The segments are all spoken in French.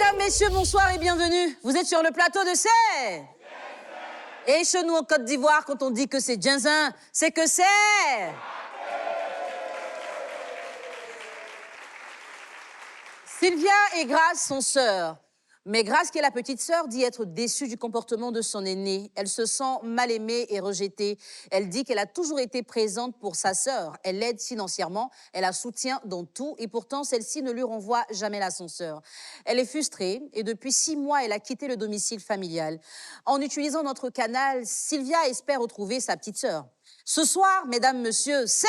Mesdames, messieurs, bonsoir et bienvenue. Vous êtes sur le plateau de C'est. Et chez nous en Côte d'Ivoire, quand on dit que c'est Djinzin, c'est que c'est... Sylvia et Grace sont sœurs. Mais Grace, qui est la petite sœur, dit être déçue du comportement de son aînée. Elle se sent mal aimée et rejetée. Elle dit qu'elle a toujours été présente pour sa sœur. Elle l'aide financièrement, elle la soutient dans tout et pourtant celle-ci ne lui renvoie jamais l'ascenseur. Elle est frustrée et depuis 6 mois, elle a quitté le domicile familial. En utilisant notre canal, Sylvia espère retrouver sa petite sœur. Ce soir, mesdames, messieurs, c'est...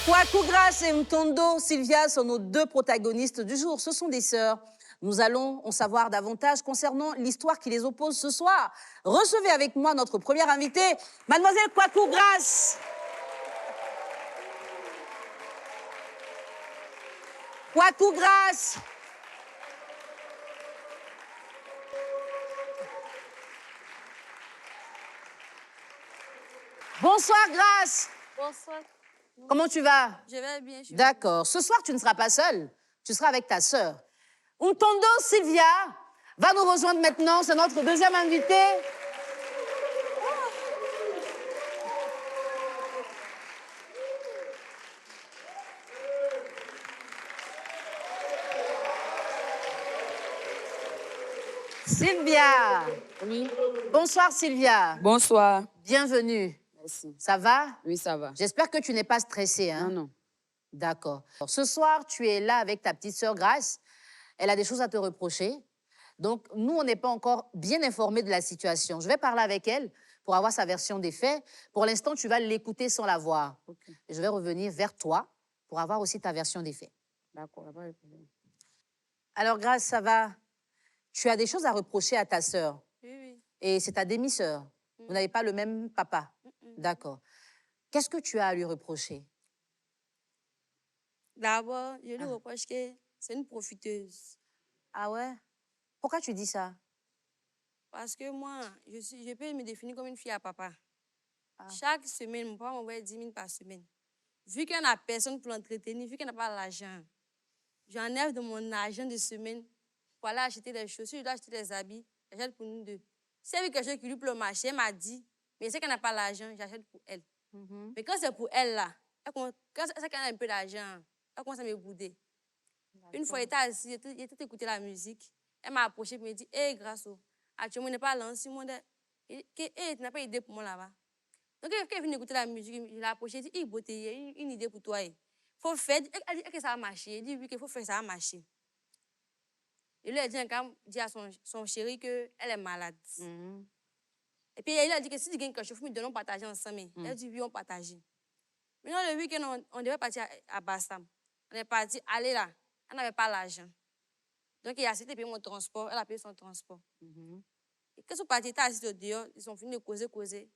Kwaku Grace et Mtondo Sylvia sont nos 2 protagonistes du jour. Ce sont des sœurs. Nous allons en savoir davantage concernant l'histoire qui les oppose ce soir. Recevez avec moi notre première invitée, mademoiselle Kwaku Grace. Kwaku Grace. Bonsoir Grace. Bonsoir. Comment tu vas? Je vais bien. D'accord. Ce soir, tu ne seras pas seule. Tu seras avec ta sœur. Mtondo Sylvia va nous rejoindre maintenant. C'est notre deuxième invitée. Sylvia. Oui. Bonsoir Sylvia. Bonsoir. Bienvenue. Merci. Ça va? Oui, ça va. J'espère que tu n'es pas stressée, hein? Non, non. D'accord. Ce soir, tu es là avec ta petite sœur Grace. Elle a des choses à te reprocher. Donc, nous, on n'est pas encore bien informés de la situation. Je vais parler avec elle pour avoir sa version des faits. Pour l'instant, tu vas l'écouter sans la voir. Ok. Et je vais revenir vers toi pour avoir aussi ta version des faits. D'accord, pas de problème. Alors, Grace, ça va? Tu as des choses à reprocher à ta sœur. Oui. Et c'est ta demi-sœur. Vous n'avez pas le même papa. D'accord. Qu'est-ce que tu as à lui reprocher? D'abord, je lui reproche que c'est une profiteuse. Ah ouais? Pourquoi tu dis ça? Parce que moi, je peux me définir comme une fille à papa. Ah. Chaque semaine, mon papa m'envoie 10 000 par semaine. Vu qu'elle n'a personne pour l'entretenir, vu qu'elle n'a pas l'argent, j'enlève de mon argent de semaine pour aller acheter des chaussures, je dois acheter des habits, j'achète pour nous 2. Si elle veut quelque chose qui lui plaît au marché, elle m'a dit, mais c'est qu'elle n'a pas l'argent, j'achète pour elle. Mais quand c'est pour elle, là, quand c'est qu'elle a un peu d'argent, elle commence à me bouder. Une fois, elle était assise, elle était écouter la musique. Elle m'a approché et me dit, hé, Grasso, actuellement, on n'est pas lancé, tu n'as pas idée pour moi là-bas. Donc, quand elle vient écouter la musique, je l'ai approché, elle dit, beauté, il y a une idée pour toi. Il faut faire, elle dit que ça va marcher. Elle dit, oui, qu'il faut faire, ça va marcher. Et lui, elle dit à son chéri qu'elle est malade. Et puis, elle a dit que si tu gagnes quelque chose, nous devons partager ensemble. Elle dit, oui, on partage. Maintenant, le week-end, on devait partir à Bassam. On est parti, aller là. Elle n'avait pas l'argent. Donc, il a accepté de payer mon transport. Elle a payé son transport. Et quand ils sont partis, ils étaient assis au dehors. Ils sont finis de causer.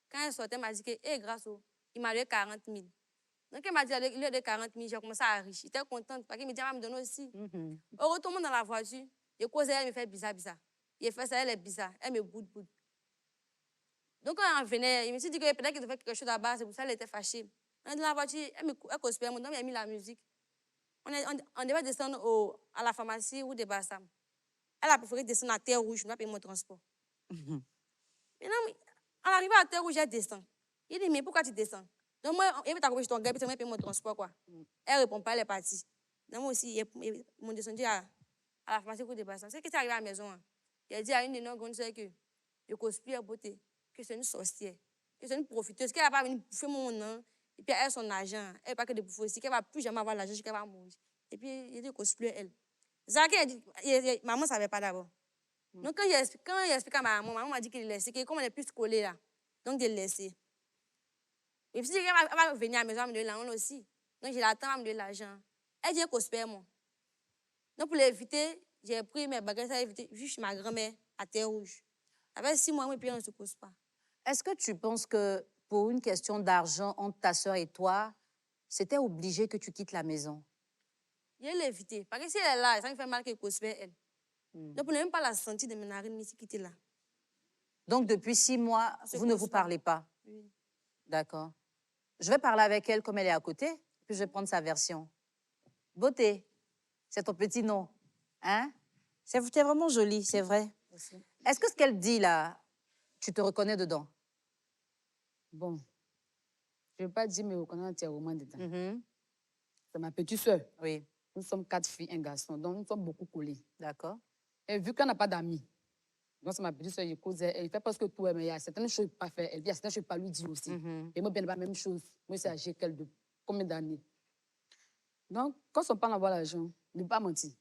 Quand elle sortait, elle m'a dit que, hé, grâce au, il m'a donné 40 000. Donc, elle m'a dit, il a donné 40 000. J'ai commencé à riche. J'étais contente parce qu'il me dit, elle va me donner aussi. Au retour dans la voiture, je causais, elle me fait bizarre. Il fait ça, elle est bizarre. Elle me boude. Donc, quand elle venait, il me dit que peut-être qu'elle devait faire quelque chose là-bas, c'est pour ça qu'elle était fâchée. On est dans la voiture, elle cause pas, mon homme a mis la musique. On devait descendre à la pharmacie ou de Bassam. Elle a préféré descendre à Terre Rouge, je dois payer mon transport. Maintenant, en arrivant à Terre Rouge, elle descend. Il dit, mais pourquoi tu descends? Donc, moi, il veut t'accompagner ton gars, puis tu vas payer mon transport, quoi. Elle ne répond pas, elle est partie. Donc, moi aussi, ils m'ont descendu à la pharmacie ou de Bassam. C'est que c'est arrivé à la maison. Hein. Il a dit à une de nos grandes sœurs que je cosplay à beauté, que c'est une sorcière, que c'est une profiteuse, qu'elle n'a pas venu bouffer mon nom. Et puis, elle a son argent. Elle n'est pas que de bouffer aussi, qu'elle ne va plus jamais avoir l'argent jusqu'à qu'elle va mourir. Et puis, il dit cosplay elle. Zaki a dit, maman ne savait pas d'abord. Donc, quand il explique à maman m'a dit qu'il laissait, que comme elle est plus collée là, donc de le laisser. Et puis, elle va venir à la maison, elle me donner l'argent aussi. Donc, je l'attends, elle va me donner l'argent. Elle dit cosplay moi. Donc, pour l'éviter, j'ai pris mes bagages à éviter, juste ma grand-mère à Terre Rouge. Ça fait 6 mois, et puis on ne se cause pas. Est-ce que tu penses que pour une question d'argent entre ta sœur et toi, c'était obligé que tu quittes la maison? Je l'ai évité. Parce que si elle est là, ça me fait mal qu'elle cause elle. Donc, pour ne même pas la sentir de mes narines, ici, quitter là. Donc, depuis 6 mois, vous ne vous parlez pas? Oui. D'accord. Je vais parler avec elle comme elle est à côté. Puis je vais prendre sa version. Beauté, c'est ton petit nom. Hein? C'est vraiment joli, c'est vrai. Merci. Est-ce que ce qu'elle dit là, tu te reconnais dedans? Bon, je ne vais pas dire me reconnaître entièrement dedans. Mhm. C'est ma petite soeur. Oui, Nous sommes 4 filles, un garçon, donc nous sommes beaucoup collés. d'accord. Et vu qu'elle n'a pas d'amis, donc c'est ma petite soeur, elle fait presque tout, mais il y a certaines choses qu'elle ne peut pas faire. Il y a certaines choses qu'elle ne peut pas lui dire aussi. Mhm. Et moi, bien, la même chose. Moi, c'est âgé qu'elle de combien d'années. Donc, quand on parle d'avoir l'argent, ne pas mentir.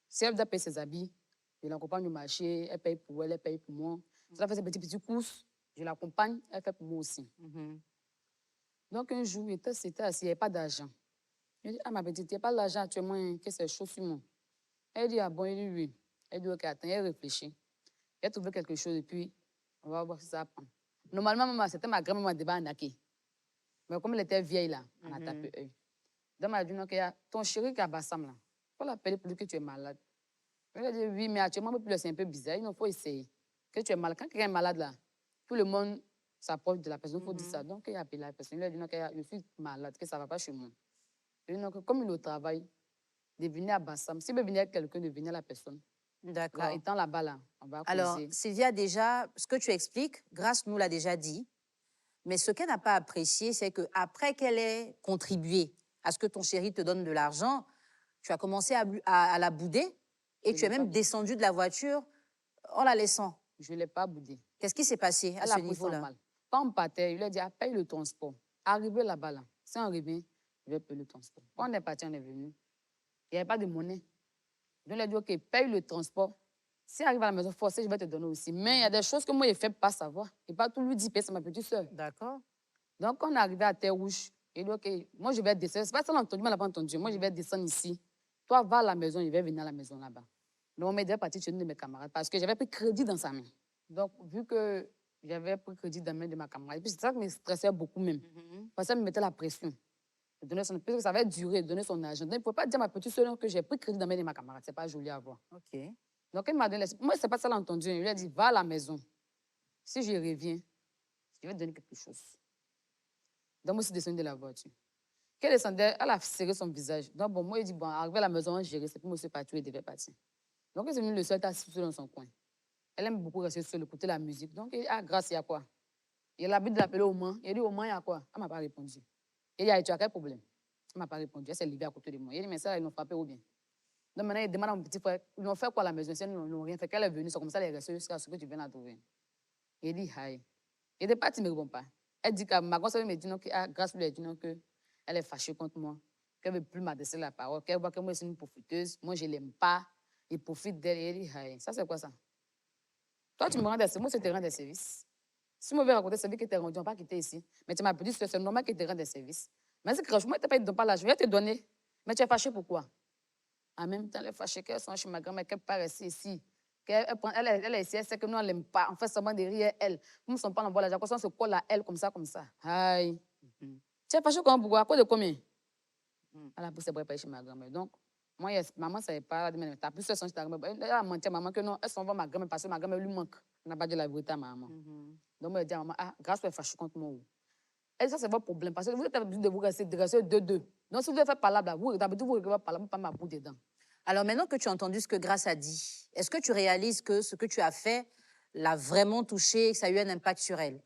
Si elle doit payer ses habits, je l'accompagne au marché, elle paye pour elle paye pour moi. Si elle fait ses petites courses, je l'accompagne, elle fait pour moi aussi. Mhm. Donc, un jour, c'était assis, il n'y avait pas d'argent. Je dis, ah, ma petite, il n'y a pas d'argent actuellement, hein, que c'est chaud sur moi. Elle dit, ah bon, il dit oui. Elle dit, ok, attends, elle réfléchit. Elle a trouvé quelque chose et puis, on va voir si ça prend. Normalement, maman, c'était ma grand-maman de Banaki. Mais comme elle était vieille, là, on a tapé œil. Donc, elle m'a dit, non, ton chéri qui a Bassam, là, il faut l'appeler pour lui que tu es malade. Elle a dit, oui, mais actuellement, c'est un peu bizarre. Il faut essayer. Que tu es malade. Quand quelqu'un est malade, là, tout le monde s'approche de la personne, il faut dire ça. Donc, il a appelé la personne. Il a dit, non, je suis malade, que ça ne va pas chez moi. Et donc, comme il est au travail, de venir à Bassam. S'il veut venir avec quelqu'un, de venir à la personne. D'accord. Là, étant là-bas, là, on va Alors, causer. Sylvia, déjà, ce que tu expliques, Grâce nous l'a déjà dit, mais ce qu'elle n'a pas apprécié, c'est qu'après qu'elle ait contribué à ce que ton chéri te donne de l'argent, tu as commencé à la bouder et tu es même descendu de la voiture en la laissant. Je ne l'ai pas boudé. Qu'est-ce qui s'est passé à Elle ce a pris son niveau-là? mal. Quand on partait, il lui a dit, ah, paye le transport. Arrivé là-bas, là, si on revient, je vais payer le transport. Quand on est parti, on est venu. Il n'y avait pas de monnaie. Je lui ai dit, OK, paye le transport. Si on arrive à la maison forcée, je vais te donner aussi. Mais il y a des choses que moi, je ne fais pas savoir. Et pas tout lui dire, c'est ma petite soeur. D'accord. Donc, quand on est arrivé à Terre-Rouge, il dit, OK, moi, je vais descendre. C'est pas ça l'entendu, mais elle n'a pas entendu. Moi, je vais descendre ici. Toi, va à la maison, je vais venir à la maison là-bas. Donc, on m'est déjà parti chez une de mes camarades parce que j'avais pris crédit dans sa main. Donc, vu que j'avais pris crédit dans la main de ma camarade, et puis c'est ça qui me stressait beaucoup même. Parce qu'elle me mettait la pression. Parce que ça va durer, donner son argent. Donc, il ne faut pas dire à ma petite soeur que j'ai pris crédit dans la main de ma camarade. Ce n'est pas joli à voir. OK. Donc, elle m'a donné. Moi, ce n'est pas ça l'entendu. Il lui a dit, va à la maison. Si je reviens, je vais te donner quelque chose. Donc, moi, je suis descendue de la voiture. Quand elle descendait, elle a serré son visage. Donc, bon, moi, il dit, bon, arrivé à la maison, on gérer. C'est pour moi, je suis parti, il devait partir. Donc, elle est venue le soir, elle était assise dans son coin. Elle aime beaucoup rester seule, écouter la musique. Donc, il dit, ah, Grâce, il y a quoi? Il a l'habitude de l'appeler au Mans. Il dit, au Mans, il y a quoi? Elle ne m'a pas répondu. Il dit, ah, tu as quel problème? Elle ne m'a pas répondu. Elle s'est levée à côté de moi. Il dit, mais ça, ils l'ont frappé ou bien? Donc, maintenant, il demande à mon petit frère, ils l'ont fait quoi à la maison? Ils n'ont rien fait. Qu'elle est venue, c'est comme ça, elle est restée jusqu'à ce que tu viennes la trouver. Il dit, hi. Il n'est pas, tu ne me réponds pas. Elle dit que ma grosse me dit non, que Grâce lui a dit non, qu'elle est fâchée contre moi, qu'elle ne veut plus m'adresser la parole, qu'elle voit que moi, je suis une profiteuse, moi, je ne l'aime pas, il profite d'elle. Il dit, hi. Ça, c'est quoi ça? Toi, tu me rends des services, moi, je te rends des services. Si moi, je vais raconter ce que tu as rendu, on ne va pas quitter ici. Mais tu m'as dit, c'est normal que tu te rends des services. Mais c'est que moi, tu ne pas là, je vais te donner. Mais tu es fâchée pourquoi? En même temps, elle est fâchée qu'elle soit chez ma grand-mère, qu'elle ne peut pas rester ici. Elle est ici, elle sait que nous, on ne l'aime pas. On fait seulement de rire elle. Nous ne sommes pas dans la voie, on se colle à elle comme ça, comme ça. Aïe. Tu es fâchée comment pourquoi? À cause de combien? Elle a pris ses bras pour aller chez ma grand-mère. Donc, moi, maman ne savait pas. Elle a plus de son chez ta grand-mère. Elle a menti à maman que non, elle s'en va à ma grand-mère parce que ma grand-mère lui manque. Elle n'a pas dit la vérité à maman. Donc, moi, elle dit à maman, ah, Grâce, elle est fâchée contre moi. Et ça, c'est votre problème. Parce que vous êtes habitué de vous rester deux. Donc, si vous devez faire palabre, vous êtes habitué de vous rester palabre, pas ma boue dedans. Alors maintenant que tu as entendu ce que Grâce a dit, est-ce que tu réalises que ce que tu as fait l'a vraiment touchée et que ça a eu un impact sur elle?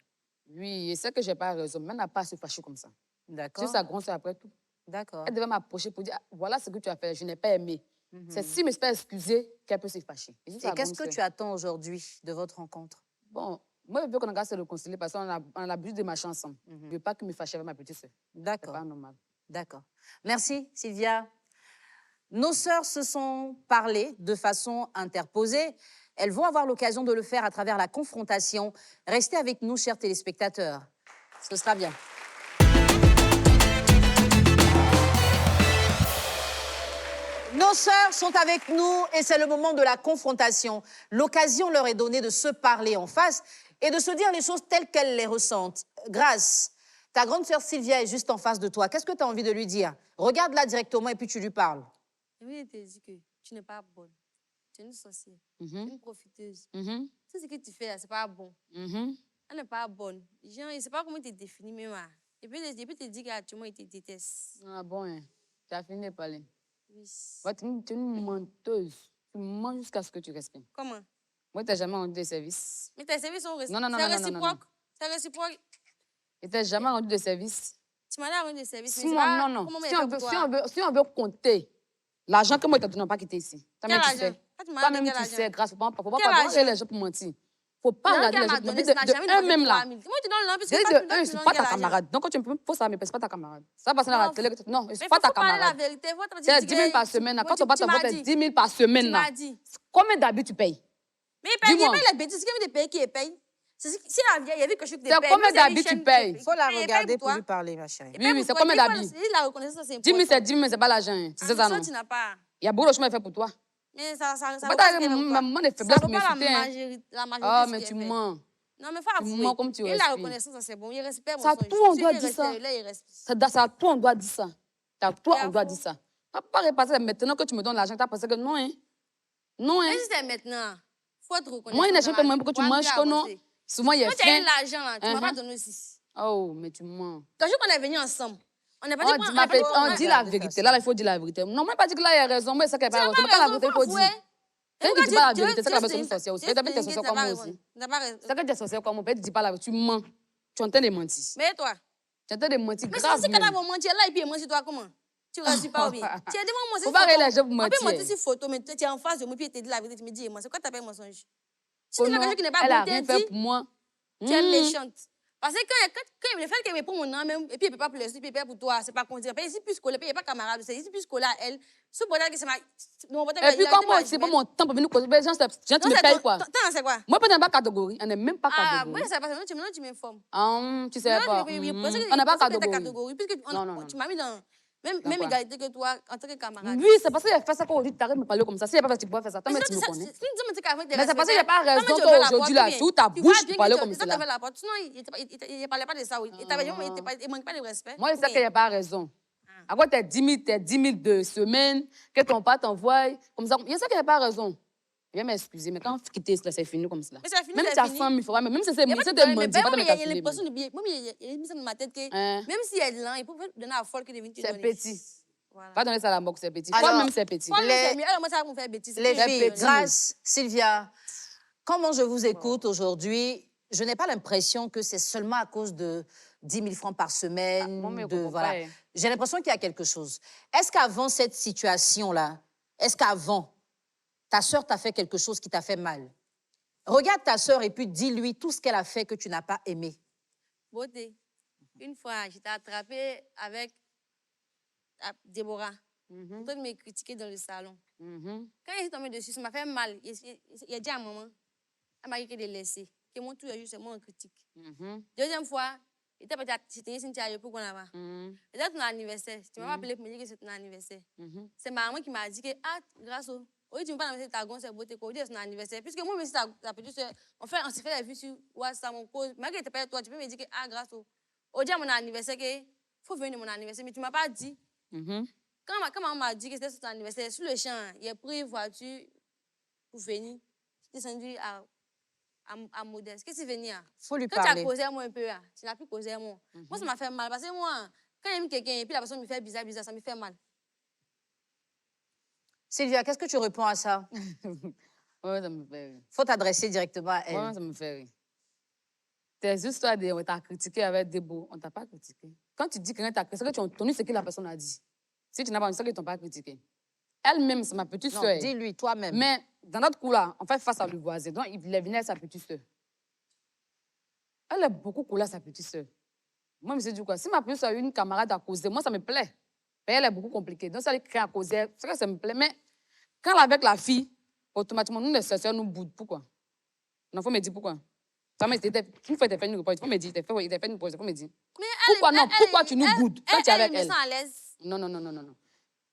Oui, et c'est que je n'ai pas raison. Mais elle n'a pas à se fâcher comme ça. D'accord. C'est sa grande soeur après tout. D'accord. Elle devait m'approcher pour dire, ah, voilà ce que tu as fait, je n'ai pas aimé. C'est si je me suis pas excusée qu'elle peut se fâcher. Et qu'est-ce que tu attends aujourd'hui de votre rencontre? Bon, moi, je veux qu'on engage le concilier parce qu'on a l'habitude de marcher ensemble. Je ne veux pas que me fâche avec ma petite soeur. D'accord. C'est pas normal. D'accord. Merci, Sylvia. Nos sœurs se sont parlé de façon interposée. Elles vont avoir l'occasion de le faire à travers la confrontation. Restez avec nous, chers téléspectateurs. Ce sera bien. Nos sœurs sont avec nous et c'est le moment de la confrontation. L'occasion leur est donnée de se parler en face et de se dire les choses telles qu'elles les ressentent. Grâce, ta grande sœur Sylvia est juste en face de toi. Qu'est-ce que tu as envie de lui dire? Regarde-la directement et puis tu lui parles. Je te dis que tu n'es pas bonne. Tu es une sorcière, une profiteuse. Tout ce que tu fais là, ce n'est pas bon. Elle n'est pas bonne. Genre, je ne sais pas comment te définir même. Et puis, tu dis qu'actuellement, il te déteste. Ah bon, hein. Tu as fini de parler. Oui. Ouais, tu es une menteuse. Tu mens jusqu'à ce que tu respectes. Comment? Moi, tu n'as jamais rendu de service. Mais tes services sont Non, non, non, c'est non, non, non, non. réciproque. C'est réciproque. Tu n'as jamais rendu de service. Tu m'as donné des services. Si mais c'est moi, pas non, non. comment Si faire on, pour veut, toi. si on veut compter l'argent que moi, tu n'as pas quitté ici. Quel Toi-même, tu argent? sais. Toi, tu m'as Toi-même, donné tu quel sais, argent? grâce. Faut pas Quel regarder argent? les gens pour mentir. Faut pas L'argent regarder les qu'elle gens m'a pour donné, mentir. ça n'a jamais De eux-mêmes, dépassé là. 3 000. Moi, tu donnes l'an, parce Je dis que toi, tu de eux, me c'est donnes pas quel ta argent? camarade. Donc, quand tu me faut ça, mais c'est pas ta camarade. Ça passe dans la Non, télé. Non, Mais c'est il pas ta faut parler la camarade. vérité. C'est 10 000 par semaine. Quand on va te faire 10 000 par semaine, Tu là. m'as dit. Combien d'habits tu payes? Mais il paye Dis-moi. les bêtises. C'est quand même des pays qui les payent. Si la vieille, il y a vu que je suis qui les C'est paye. combien Même si il y a d'habits une tu chaîne qui payes? Il faut la paye, il paye regarder pour toi. lui parler, ma chérie. Il Oui, paye oui, pour c'est toi. combien Il faut d'habits? la reconnaissance, c'est 10 000, important. c'est 10 000, c'est pas l'argent. Hein. Tu sais ça, Ça, non? tu n'as pas. Il y a beaucoup de chemin fait pour toi. Mais ça Faut vaut pas pas t'arrêter ce qu'elle ma fait. maman de Ça faiblesse vaut pour pas m'insulter. Hein. la majorité Ah, de ce mais qu'elle tu fait. mens. Non, mais faut Tu avouer. mens comme tu Et la respires. reconnaissance, ça, c'est bon. Il respecte mon Ça, son. tout, on Si doit il dire ça. respecte, là, il respecte. C'est à toi, on doit dire ça. C'est à toi, Et on à doit faux. dire ça. Tu vas pas repasser maintenant que tu me donnes l'argent, tu as pensé que non, hein. Non, hein. Mais si c'est maintenant, faut être reconnaissant. Moi, il n'est pas même pour que tu manges que non. Souvent, il y a Quand tu as eu faim. l'argent, là, tu m'as pas donné aussi. Oh, mais tu mens. Quand on est venus ensemble, on n'est pas On dit dit, on dit la vérité. Là, il faut dire la vérité. Non, moi, pas dit que là, il y a raison. Moi, c'est qu'elle n'a pas raison. Mais pas la vérité, il faut dire. C'est que tu dis pas la vérité, c'est que la personne est sorcière aussi. Tu as tes sorcières comme moi aussi. C'est que tu es sorcière comme moi, tu dis pas la vérité. Tu mens. Tu es en train de mentir. Mais toi? Tu es en train de mentir Mais grave. si quand tu vas mentir là et puis mentir toi comment? Tu ne réussis pas ou bien? Tu as dit moi Faut pas réagir pour On mentir. peut mentir sur photo, mais tu es en face de moi puis tu te dis la vérité, tu me dis moi, c'est quoi t'appelles mensonge? Si Oh tu fais non, quelque chose qui n'est pas elle a bon, rien tu fait dis pour moi. tu es méchante. Parce que quand le fait qu'elle me prend mon nom même, et puis elle ne peut pas pleurer, puis elle peut pour toi, c'est pas qu'on dirait. Ici, plus scolaire, puis il n'y a pas camarade, c'est ici, plus scolaire, elle. Sous peut que c'est ma. Et puis, comme moi aussi, pas mon temps pour venir causer, les gens, tu me payes quoi? Attends, c'est quoi? Moi, peut-être pas catégorie. On n'est même pas Ah, catégorie. moi, ça passe, maintenant tu m'informes. Tu sais pas. On n'est pas catégorie. Puisque Non, non, non. tu m'as mis dans même quoi? égalité que toi en tant que camarade. Oui, c'est parce qu'il a fait ça qu'aujourd'hui, tu arrêtes de me parler comme ça. Si il n'y a pas fait, tu pourrais faire ça. Toi, mais tu me connais. Mais c'est parce qu'il n'y a pas raison qu'aujourd'hui, là, tu ouvres ta bouche pour parler comme ça. Sinon, il ne parlait pas de ça. Il manque pas de respect. Moi, je sais qu'il n'y a pas raison. Après, tu as 10 000 de semaine, que ton père t'envoie, comme ça. Je sais qu'il n'y a pas raison. Viens m'excuser, mais quand quitter cela, c'est fini comme cela. Mais c'est fini, même si c'est tu as fini. 100 000 fois, même si c'est Mais mentir, il y a calculer. l'impression de bien. Moi, il y a mis ça dans ma tête que même si elle est là, il peut donner à la folle que de venir te C'est donner. petit. Voilà. Pas donner ça à la banque, c'est petit. Alors, Toi-même, c'est petit. Moi, c'est mieux. Alors, moi, ça va me faire bêtise. Les filles, petit. Grâce, Sylvia, comment je vous écoute aujourd'hui, je n'ai pas l'impression que c'est seulement à cause de 10 000 francs par semaine. Voilà. J'ai l'impression qu'il y a quelque chose. Est-ce qu'avant cette situation-là, est-ce qu'avant, ta sœur t'a fait quelque chose qui t'a fait mal? Regarde ta sœur et puis dis-lui tout ce qu'elle a fait que tu n'as pas aimé. Beauté. Une fois, j'étais attrapée avec Déborah. En train de me critiquer dans le salon. Quand il est tombé dessus, ça m'a fait mal. Il a dit à maman, elle m'a dit qu'elle est laissée. Que mon tour est juste moi en critique. Deuxième fois, il était parti à Cynthia pour qu'on a va. C'était ton anniversaire. Tu m'as appelé pour me dire que c'est ton anniversaire. C'est maman qui m'a dit que, grâce au. Oui, tu me parles de ta gosse, c'est beauté, quoi. C'est ton anniversaire. Puisque moi, aussi, ta petite soeur, on s'est fait la vue sur WhatsApp, mon cause. Malgré que tu pas toi, tu peux me dire que, grâce au. Aujourd'hui, mon anniversaire, il faut venir mon anniversaire. Mais tu ne m'as pas dit. Quand maman m'a dit que c'était son anniversaire, sur le champ, il a pris une voiture pour venir. Je suis descendu à Modeste. Qu'est-ce que tu venir? Faut lui quand parler. tu as causé à moi un peu, tu n'as plus causé à moi. Moi, ça m'a fait mal. Parce que moi, quand j'aime quelqu'un et puis la personne me fait bizarre, ça me fait mal. Sylvia, qu'est-ce que tu réponds à ça? Ouais, ça me fait rire. Faut t'adresser directement à elle. Ouais, ça me fait rire. Tes histoires, on t'a critiqué avec des beaux, on t'a pas critiqué. Quand tu dis que quelqu'un t'a critiqué, c'est que tu as entendu ce que la personne a dit. Si tu n'as pas entendu, c'est qu'ils t'ont pas critiqué. Elle-même, c'est ma petite soeur. Dis-lui toi-même. Mais dans notre coup-là, on fait face à le voisin. Donc, il venait à sa petite soeur. Elle est beaucoup cool à sa petite soeur. Moi, je me suis dit quoi? Si ma petite soeur a une camarade à causer, moi, ça me plaît. Mais elle est beaucoup compliquée. Donc, ça lui crée à causer. C'est que ça me plaît. Mais quand elle est avec la fille, automatiquement, nous, les soeurs nous boudent. Pourquoi? Non, il faut me dire pourquoi. Une fois, tu as fait une réponse, il faut me dire. Il fait une réponse, il faut me dire. Pourquoi non? Pourquoi tu nous boudes quand tu es avec elle? Elle me sent à l'aise. Non.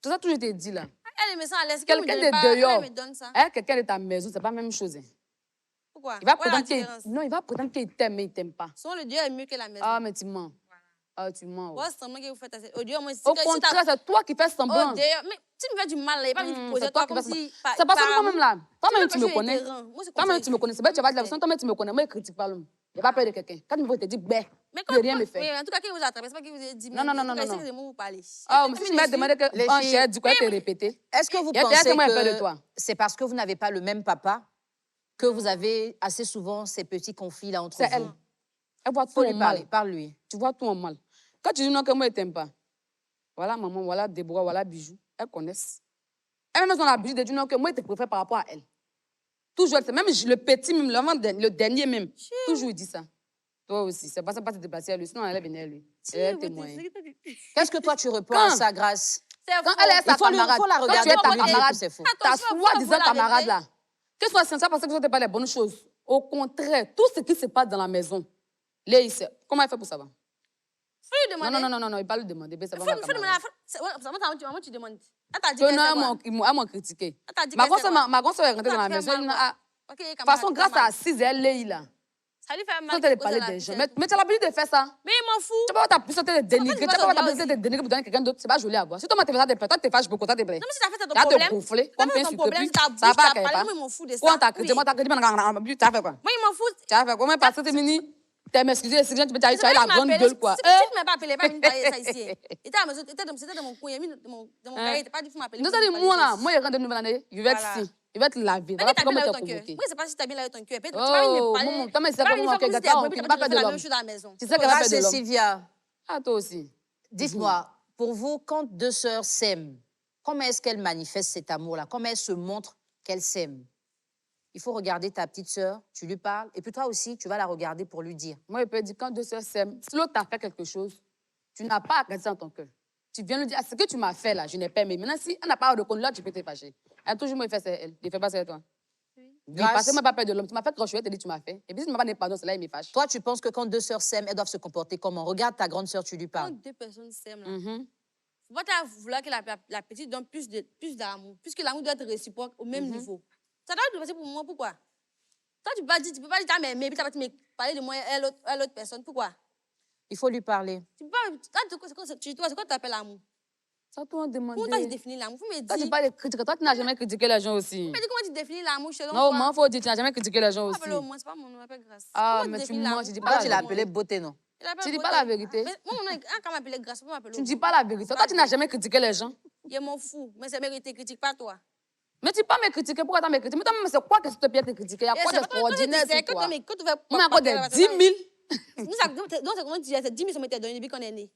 Tout ça, tout je t'ai dit là. Elle me sent à l'aise. Quelqu'un de dehors, quelqu'un de ta maison, c'est pas la même chose. Pourquoi? Il va prétendre qu'il t'aime, mais il t'aime pas. Son le Dieu est mieux que la maison. Ah, mais tu mens. Ah, tu mens. Ouais, c'est que vous faites au Dieu, moi, au contraire, c'est toi qui fais semblant. Mais tu me fais du mal, il n'y a pas de poser toi comme si... C'est parce que toi-même là. Toi-même, tu me connais. Toi-même, Toi-même, tu me connais. C'est bien, tu vas dire la personne, toi-même, tu me connais. Moi, je critique pas l'homme. n'ai pas peur de quelqu'un. Quand tu me vois, te dis, ben, Mais tu ne peux rien me faire. Oui, en tout cas, qui vous a attrapé, c'est pas qui vous a dit. Non, non, non, non, non. C'est que vous parlez. Ah, mais si tu m'as demandé que Les en filles- chair, du coup, elle te répéter. Est-ce que vous Il y a pensez tellement peur de que toi. c'est parce que vous n'avez pas le même papa que vous avez assez souvent ces petits conflits-là entre C'est vous? elle. Elle voit tout Faut en lui parler, mal. parle-lui. Tu vois tout en mal. Quand tu dis non, que moi, je t'aime pas. Voilà maman, voilà Déborah, voilà Bijou. Elles connaissent. Elles-mêmes ont l'habitude de dire non, que moi, je te préfère par rapport à elle. Toujours, même le petit, même le dernier même. Toujours, il dit ça. Toi aussi, c'est pas ça pas te dépasser à lui, sinon elle est venue à lui. Elle est témoin. Qu'est-ce que toi tu réponds à Quand- ça, Grâce? Quand elle est sa camarade, faut la quand regarder tu es ta pour lui dire que camarade, c'est faux. ta Attention, soi-disant faut la camarade vérité. là, que ce soit sincère parce que ce n'était pas les bonnes choses. Au contraire, tout ce qui se passe dans la maison, Léis, comment elle fait pour savoir? Faut lui Non, demander. non, il parle de demander. Ça va, Faut ma demander. camarade. Maman, tu demandes. Elle t'a dit Que qu'elle non, sait quoi? elles m'ont critiqué. Elle t'a dit Ma qu'elle sait quoi? grand soeur est rentrée dans la Ça lui maison. fait Elle mal, a- quoi. Ok, De toute camarade, façon, ça grâce fait mal. à 6 elle, Léis là. Ça lui fait Tu mal. peux te de parler causer la des vie, gens. c'est Mais tout. tu as l'habitude de faire ça. Mais il m'en fout. Tu peux pas t'appuyer de dénigrer. Tu tu peux vas pas te t'appuyer dire de dénigrer pour donner quelqu'un d'autre. C'est pas joli à voir. Si toi, tu fais ça de toi, tu te fâches beaucoup, ça te plaît. Non, mais si t'as fait ça, ton Tu vas problème. te gonfler. T'as Comme fait un ton sucre. problème, Puis c'est ta ça va bouche, pas t'as qu'elle parlé, pas. moi, il m'en fout de ça. Quoi, t'as Oui. critiqué, moi, t'as critiqué, tu as fait quoi? Moi, il m'en fout. Tu as fait quoi? Moi, parce que c'est fini. Tu m'excuser, c'est que tu as eu C'est la vrai, grande tu gueule, quoi. Si tu ne m'as pas appelé, pas venu parler de ça ici. C'était à la maison, c'était dans mon coin, il a mis dans mon cahier, il t'a pas dit, faut m'appeler. Nous, ça dit, moi, là, moi, il rentre de nouvelle année, je vais être Voilà. ici. Je vais être lavé. Mais Voilà t'as pourquoi bien moi, lavé t'as ton cœur. convoqué. Moi, c'est pas si t'as bien lavé ton cœur. Tu vas venir me Oh, parler. maman, toi, mais c'est Tu vas comment venir on faire fait comme si gâteau, t'es on brebis, ne tu pas vas faire de faire la même l'homme. chose à la maison. Tu sais qu'elle a Grâce fait de et l'homme. Sylvia, Ah, toi aussi. dites-moi, pour vous, quand deux sœurs s'aiment, comment est-ce qu'elles manifestent cet amour-là? Comment elles se montrent qu'elles s'aiment? Il faut regarder ta petite sœur, tu lui parles, et puis toi aussi, tu vas la regarder pour lui dire. Moi, je peux dire, quand deux sœurs s'aiment, si l'autre t'a fait quelque chose, tu n'as pas à garder ça dans ton cœur. Tu viens lui dire, ah, ce que tu m'as fait là, je n'ai pas aimé. Maintenant, si elle n'a pas reconnu là, tu peux te fâcher. Elle a toujours moi, fait, c'est elle. Je ne fais pas, c'est toi. Oui, parce que moi, pas peur de l'homme. Tu m'as fait crocher, je te dis, tu m'as fait. Et puis, si tu ne m'as pas dit pardon, c'est là, il me fâche. Toi, tu penses que quand deux sœurs s'aiment, elles doivent se comporter comment? Regarde ta grande sœur, tu lui Quand parles. deux personnes s'aiment, là, Mhm. faut pas vouloir que la petite donne plus d'amour, puisque l'amour doit être réciproque au même niveau. Ça doit être passé pour moi, pourquoi? Toi, tu peux pas dire, ah, mais puis tu vas parler de moi à l'autre personne, pourquoi? Il faut lui parler. Tu peux pas, c'est quoi tu appelles l'amour? Ça, toi, on demande. Comment toi, tu définis l'amour? Faut me Toi, tu dire. parles de critiquer. Toi, tu n'as jamais critiqué les gens aussi. Mais comment tu définis l'amour selon Non, toi? moi, il faut dire, tu n'as jamais critiqué les gens aussi. Appelle-le au moins, c'est pas mon nom, appelle Grâce. Ah, Comment mais tu définis mens, l'amour? tu dis Toi, pas tu la l'as vérité. appelé beauté, non? Il appelle Tu dis beauté. pas la vérité. Mais mon nom, quand m'appeler Grâce, faut m'appeler Tu ne dis pas la vérité. Toi, tu n'as jamais critiqué les gens. Je m'en fous, mais c'est mérité, critique pas toi. Mais tu peux pas me critiquer. Pourquoi tu me critiques? Mais toi, c'est quoi que ce que tu te critiquer? Il y a quoi d'extraordinaire sur toi? Moi, encore des 10 000. Nous, c'est comment tu dis, c'est 10 000 ça m'était donné depuis qu'on est né.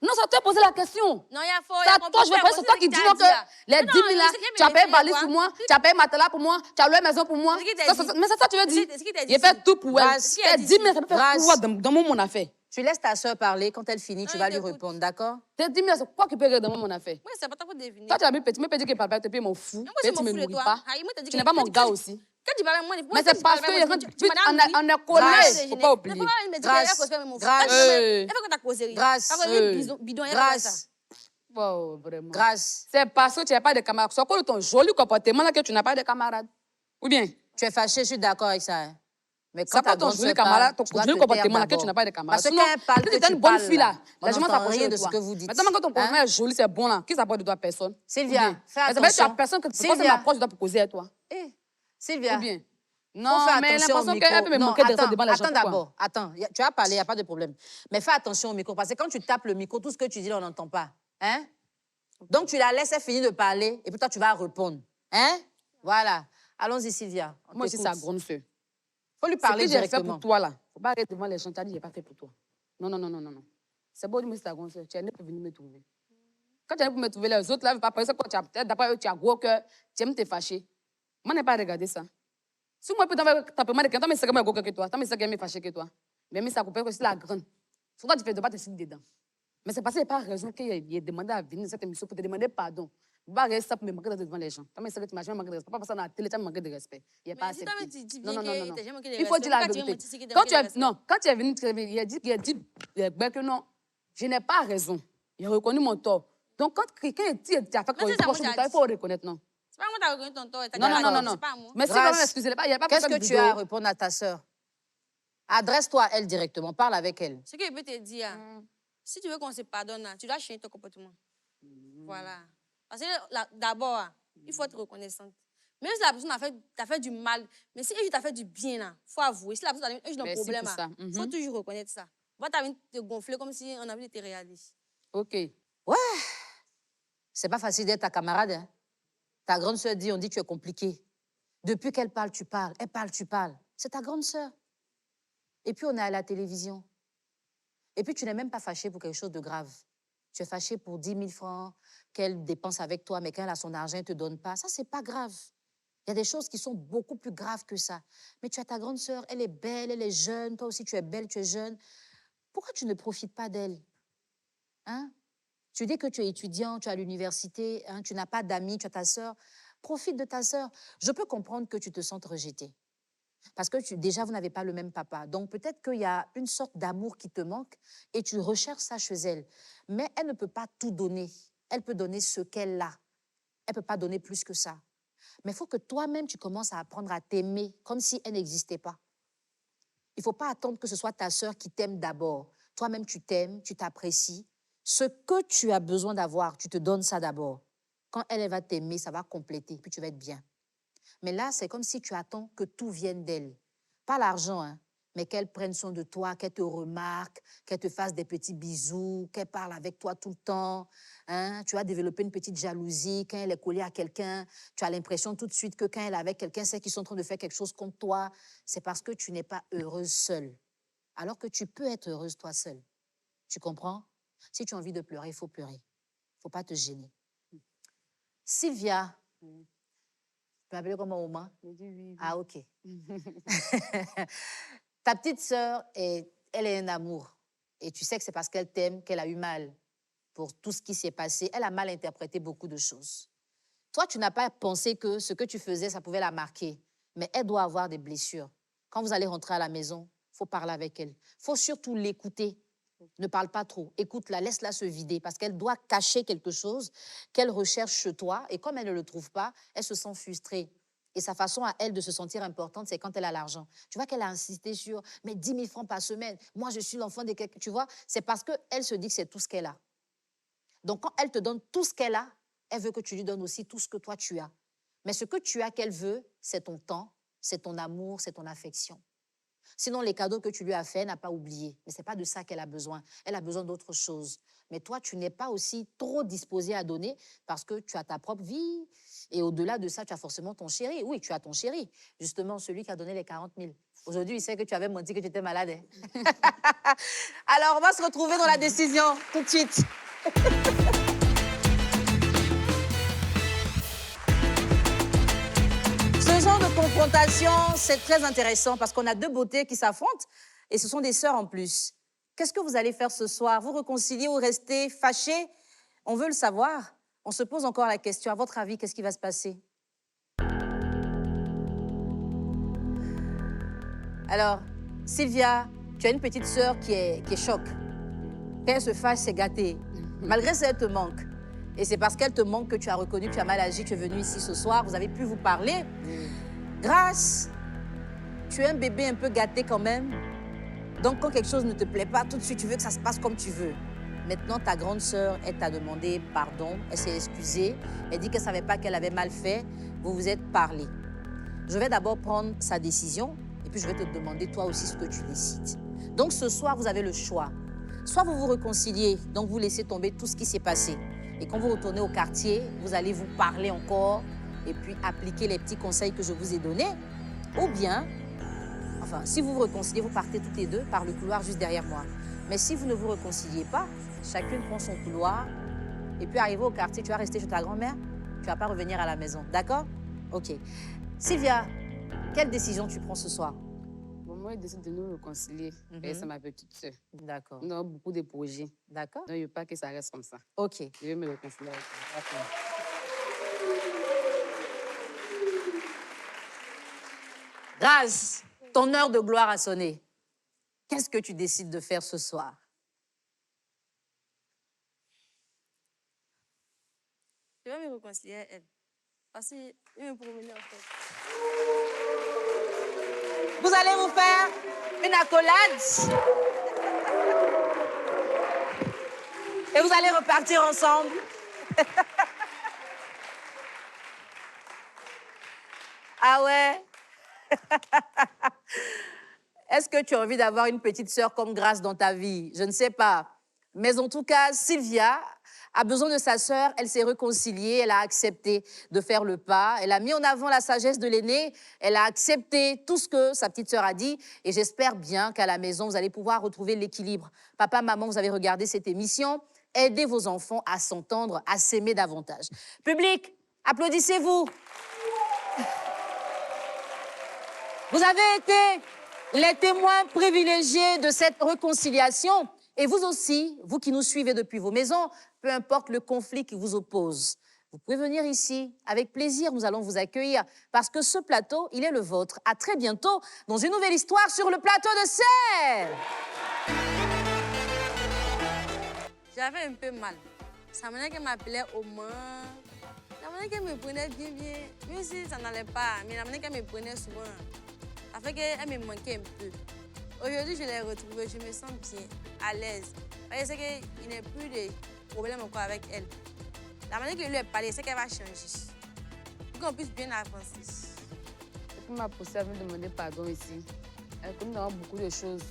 Non, ça te posé la question. Non, il y a faux. Ça, toi, je veux pas, c'est toi qui dis non que les 10 000 là, tu as payé balai sur moi, tu as payé matelas pour moi, tu as loué maison pour moi. C'est qui t'a dit? Mais c'est ça que tu veux dire. C'est qui t'a dit? J'ai fait tout pour elle. Grâce. Les 10 000, ça peut faire Grâce. quoi dans mon affaire? Tu laisses ta sœur parler. Quand elle finit, Non, tu il vas lui t'écoute. répondre, d'accord? Les 10 000, c'est quoi qui peut régler dans mon affaire? Moi, c'est pas toi pour définir. Toi, tu as mis petit, mais petit que papa te paye mon fou. Moi, je Et tu m'en me fous de nourris toi. pas. Ah, moi, t'as dit Tu que- n'es pas mon quand tu- gars aussi. Quand tu parles, moi, Mais c'est parce que on est collègues, faut pas oublier. Grâce. Elle fait quoi ta causerie? Grâce. Ta causerie bidon, elle fait ça. Grâce. Wow, vraiment. Grâce. C'est parce que tu n'as pas de camarades. C'est à cause de ton joli comportement là que tu n'as pas de camarades. Ou bien, Tu es fâché, je suis d'accord avec ça. Hein. Mais c'est quand pas ta ton grande joli sœur parle, camarade, ton tu dois joli te comportement taire là que tu d'abord. n'as pas de camarades. Parce que Sinon, quand elle parle, si que tu es tu une bonne parles, fille là, on les gens vont n'entend s'approcher rien de de ce toi. que vous dites. Maintenant, quand ton comportement Hein? est joli, c'est bon là, qui s'approche de toi? Personne. Sylvia, Ou bien, fais mais ça veut dire que tu attention. as personne que Sylvia. personne m'approche de toi pour causer à toi. Eh, Sylvia. Ou bien. Faut Non, faire mais attention au l'impression micro. qu'elle peut me Non, manquer de respect devant les gens. attends Pourquoi? d'abord. Attends, tu as parlé, il n'y a pas de problème. Mais fais attention au micro, parce que quand tu tapes le micro, tout ce que tu dis, là, on n'entend pas. Hein? Donc, tu la laisses, elle finit de parler, et puis toi, tu vas répondre. Hein? Voilà. Allons-y, Sylvia. On Moi aussi, t'écoute. sa grande sœur. Faut lui Ce parler que j'ai fait directement. pour toi là, faut pas arrêter devant les gens, tu as dit, j'ai pas fait pour toi. Non, non, non, non, non, non. C'est beau, mais c'est ta grande sœur, tu es pour venir me trouver. Quand tu es pour me trouver, les autres là, pas penser que tu as peut-être, d'après eux, tu as gros cœur, tu aimes te fâcher. Moi, je n'ai pas regardé ça. Si moi, je peux t'appeler quelqu'un, tu me sais que gros cœur que toi, tu me sais que je me fâché que toi. Mais ça coupe aussi la grande. Pourquoi tu fais de pas te signer dedans? Mais c'est parce qu'il n'y a pas raison qu'il ait demandé à venir dans cette émission pour te demander pardon. Je ne vais pas rester ça pour me manquer de respect devant les gens. Tu me sais que tu m'as jamais manqué de respect. Pas parce que dans la télé, tu m'as manqué de respect. Il n'y a pas assez. Non, non, non, non. Il faut dire la vérité. Quand tu es venu, il a dit que non, je n'ai pas raison. Il a reconnu mon tort. Donc, quand quelqu'un dit tu as fait quoi, il faut reconnaître, non. C'est pas moi qui as reconnu ton tort. Non, non, non, non, non. C'est pas moi. Mais si Grâce. vraiment, excusez-le pas, il n'y a pas Qu'est-ce besoin que de tu as à vidéo. répondre à ta sœur? Adresse-toi à elle directement, parle avec elle. Ce que je peux te dire, si tu veux qu'on se pardonne, là, tu dois changer ton comportement. Voilà. Parce que d'abord, il faut être reconnaissante. Même si la personne t'a fait du mal, mais si elle t'a fait du bien, il faut avouer. Si la personne a un Merci problème, pour ça. il faut toujours reconnaître ça. Va t'avoir te gonfler comme si on avait été réaliste. OK. Ouais, c'est pas facile d'être ta camarade. Hein. Ta grande sœur dit, on dit tu es compliqué. Depuis qu'elle parle, tu parles. Elle parle, tu parles. C'est ta grande sœur. Et puis on est à la télévision. Et puis tu n'es même pas fâché pour quelque chose de grave. Tu es fâché pour 10 000 francs qu'elle dépense avec toi, mais quand elle a son argent, elle ne te donne pas. Ça, c'est pas grave. Il y a des choses qui sont beaucoup plus graves que ça. Mais tu as ta grande sœur, elle est belle, elle est jeune. Toi aussi, tu es belle, tu es jeune. Pourquoi tu ne profites pas d'elle? Hein? Tu dis que tu es étudiant, tu es à l'université, hein, tu n'as pas d'amis, tu as ta sœur. Profite de ta sœur. Je peux comprendre que tu te sentes rejeté. Parce que déjà, vous n'avez pas le même papa. Donc, peut-être qu'il y a une sorte d'amour qui te manque et tu recherches ça chez elle. Mais elle ne peut pas tout donner. Elle peut donner ce qu'elle a. Elle ne peut pas donner plus que ça. Mais il faut que toi-même, tu commences à apprendre à t'aimer comme si elle n'existait pas. Il ne faut pas attendre que ce soit ta sœur qui t'aime d'abord. Toi-même, tu t'aimes, tu t'apprécies. Ce que tu as besoin d'avoir, tu te donnes ça d'abord. Quand elle va t'aimer, ça va compléter, puis tu vas être bien. Mais là, c'est comme si tu attends que tout vienne d'elle. Pas l'argent, hein, mais qu'elle prenne soin de toi, qu'elle te remarque, qu'elle te fasse des petits bisous, qu'elle parle avec toi tout le temps. Hein. Tu as développé une petite jalousie. Quand elle est collée à quelqu'un, tu as l'impression tout de suite que quand elle est avec quelqu'un, c'est qu'ils sont en train de faire quelque chose contre toi. C'est parce que tu n'es pas heureuse seule. Alors que tu peux être heureuse toi seule. Tu comprends? Si tu as envie de pleurer, il faut pleurer. Il ne faut pas te gêner. Sylvia, tu peux m'appeler comment maman? Oui. Ah, ok. Ta petite sœur, elle est un amour. Et tu sais que c'est parce qu'elle t'aime qu'elle a eu mal pour tout ce qui s'est passé. Elle a mal interprété beaucoup de choses. Toi, tu n'as pas pensé que ce que tu faisais, ça pouvait la marquer. Mais elle doit avoir des blessures. Quand vous allez rentrer à la maison, il faut parler avec elle. Il faut surtout l'écouter. Ne parle pas trop. Écoute-la, laisse-la se vider parce qu'elle doit cacher quelque chose qu'elle recherche chez toi. Et comme elle ne le trouve pas, elle se sent frustrée. Et sa façon à elle de se sentir importante, c'est quand elle a l'argent. Tu vois qu'elle a insisté sur « mais 10 000 francs par semaine, moi je suis l'enfant de quelqu'un ». Tu vois, c'est parce qu'elle se dit que c'est tout ce qu'elle a. Donc quand elle te donne tout ce qu'elle a, elle veut que tu lui donnes aussi tout ce que toi tu as. Mais ce que tu as qu'elle veut, c'est ton temps, c'est ton amour, c'est ton affection. Sinon, les cadeaux que tu lui as faits, elle n'a pas oublié. Mais ce n'est pas de ça qu'elle a besoin. Elle a besoin d'autre chose. Mais toi, tu n'es pas aussi trop disposé à donner parce que tu as ta propre vie. Et au-delà de ça, tu as forcément ton chéri. Oui, tu as ton chéri. Justement, celui qui a donné les 40 000. Aujourd'hui, il sait que tu avais menti que tu étais malade. Hein? Alors, on va se retrouver dans la décision tout de suite. Ce genre de confrontation, c'est très intéressant parce qu'on a deux beautés qui s'affrontent et ce sont des sœurs en plus. Qu'est-ce que vous allez faire ce soir? Vous réconcilier ou rester fâchés? On veut le savoir. On se pose encore la question. À votre avis, qu'est-ce qui va se passer? Alors, Sylvia, tu as une petite sœur qui est choc. Quand elle se fâche, c'est gâté. Malgré ça, elle te manque. Et c'est parce qu'elle te manque que tu as reconnu que tu as mal agi, tu es venu ici ce soir, vous avez pu vous parler. Grâce, tu es un bébé un peu gâté quand même. Donc, quand quelque chose ne te plaît pas, tout de suite, tu veux que ça se passe comme tu veux. Maintenant, ta grande sœur, elle t'a demandé pardon, elle s'est excusée, elle dit qu'elle ne savait pas qu'elle avait mal fait, vous vous êtes parlé. Je vais d'abord prendre sa décision et puis je vais te demander toi aussi ce que tu décides. Donc, ce soir, vous avez le choix. Soit vous vous réconciliez, donc vous laissez tomber tout ce qui s'est passé. Et quand vous retournez au quartier, vous allez vous parler encore et puis appliquer les petits conseils que je vous ai donnés. Ou bien, enfin, si vous vous réconciliez, vous partez toutes les deux par le couloir juste derrière moi. Mais si vous ne vous réconciliez pas, chacune prend son couloir et puis arrivé au quartier, tu vas rester chez ta grand-mère, tu ne vas pas revenir à la maison. D'accord? Ok. Sylvia, quelle décision tu prends ce soir? Bon, moi, je décide de nous réconcilier. Et c'est ma petite sœur. D'accord. On a beaucoup de projets. D'accord. Donc, je ne veux pas que ça reste comme ça. Ok. Je vais me réconcilier avec elle. D'accord. Grâce, ton heure de gloire a sonné. Qu'est-ce que tu décides de faire ce soir? Je vais me réconcilier avec elle. Parce qu'il me promenait en fait. Vous allez vous faire une accolade et vous allez repartir ensemble. Ah ouais? Est-ce que tu as envie d'avoir une petite sœur comme Grace dans ta vie? Je ne sais pas. Mais en tout cas, Sylvia a besoin de sa sœur. Elle s'est réconciliée. Elle a accepté de faire le pas. Elle a mis en avant la sagesse de l'aîné. Elle a accepté tout ce que sa petite sœur a dit. Et j'espère bien qu'à la maison, vous allez pouvoir retrouver l'équilibre. Papa, maman, vous avez regardé cette émission. Aidez vos enfants à s'entendre, à s'aimer davantage. Public, applaudissez-vous. Vous avez été les témoins privilégiés de cette réconciliation. Et vous aussi, vous qui nous suivez depuis vos maisons, peu importe le conflit qui vous oppose, vous pouvez venir ici. Avec plaisir, nous allons vous accueillir parce que ce plateau, il est le vôtre. À très bientôt dans une nouvelle histoire sur le plateau de Serre. J'avais un peu mal. Ça m'a qu'elle m'appelait au moins. La manière qu'elle me prenait bien, même si ça n'allait pas, mais la manière qu'elle me prenait souvent, ça fait qu'elle me manquait un peu. Aujourd'hui, je l'ai retrouvée, je me sens bien, à l'aise. Parce qu'il n'y a plus de problème encore avec elle. La manière que lui a parlé, c'est qu'elle va changer. Pour qu'on puisse bien avancer. Et puis m'a poussé à me demander pardon ici. Comme nous avons beaucoup de choses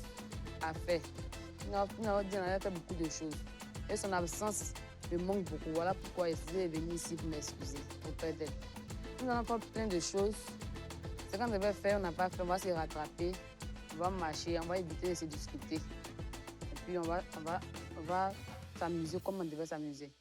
à faire. Nous avons dit qu'on avait fait beaucoup de choses. Et son absence me manque beaucoup. Voilà pourquoi je suis venue ici pour m'excuser auprès d'elle. Nous allons faire plein de choses. Ce qu'on devait faire, on n'a pas fait. On va se rattraper. On va marcher, on va éviter de se discuter. Et puis on va s'amuser comme on devait s'amuser.